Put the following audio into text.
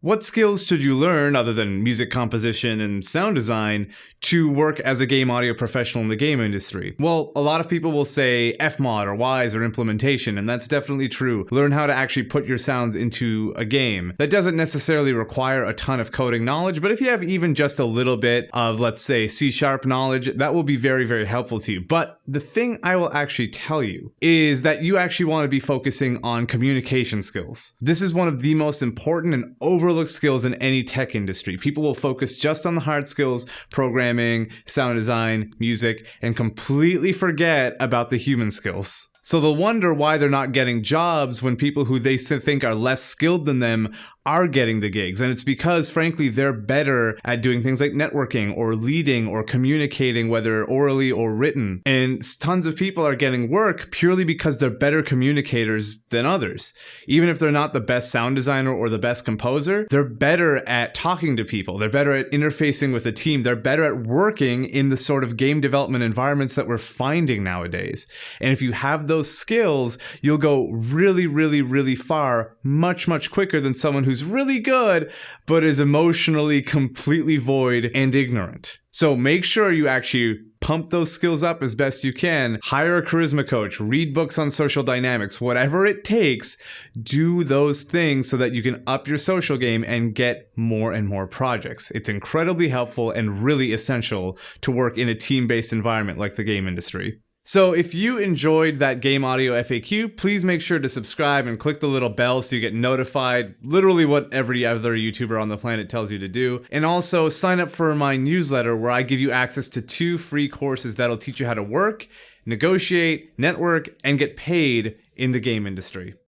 What skills should you learn, other than music composition and sound design, to work as a game audio professional in the game industry? Well, a lot of people will say FMOD or WISE or implementation, and that's definitely true. Learn how to actually put your sounds into a game. That doesn't necessarily require a ton of coding knowledge, but if you have even just a little bit of, let's say, C# knowledge, that will be very, very helpful to you. But the thing I will actually tell you is that you actually want to be focusing on communication skills. This is one of the most important and overlooked skills in any tech industry. People will focus just on the hard skills, programming, sound design, music, and completely forget about the human skills. So they'll wonder why they're not getting jobs when people who they think are less skilled than them are getting the gigs. And it's because, frankly, they're better at doing things like networking or leading or communicating, whether orally or written. And tons of people are getting work purely because they're better communicators than others. Even if they're not the best sound designer or the best composer, they're better at talking to people. They're better at interfacing with a team. They're better at working in the sort of game development environments that we're finding nowadays. And if you have those skills, you'll go really, really, really far, much, much quicker than someone who's really good, but is emotionally completely void and ignorant. So make sure you actually pump those skills up as best you can. Hire a charisma coach, read books on social dynamics, whatever it takes, do those things so that you can up your social game and get more and more projects. It's incredibly helpful and really essential to work in a team-based environment like the game industry. So if you enjoyed that game audio FAQ, please make sure to subscribe and click the little bell so you get notified, literally what every other YouTuber on the planet tells you to do. And also sign up for my newsletter where I give you access to 2 free courses that'll teach you how to work, negotiate, network, and get paid in the game industry.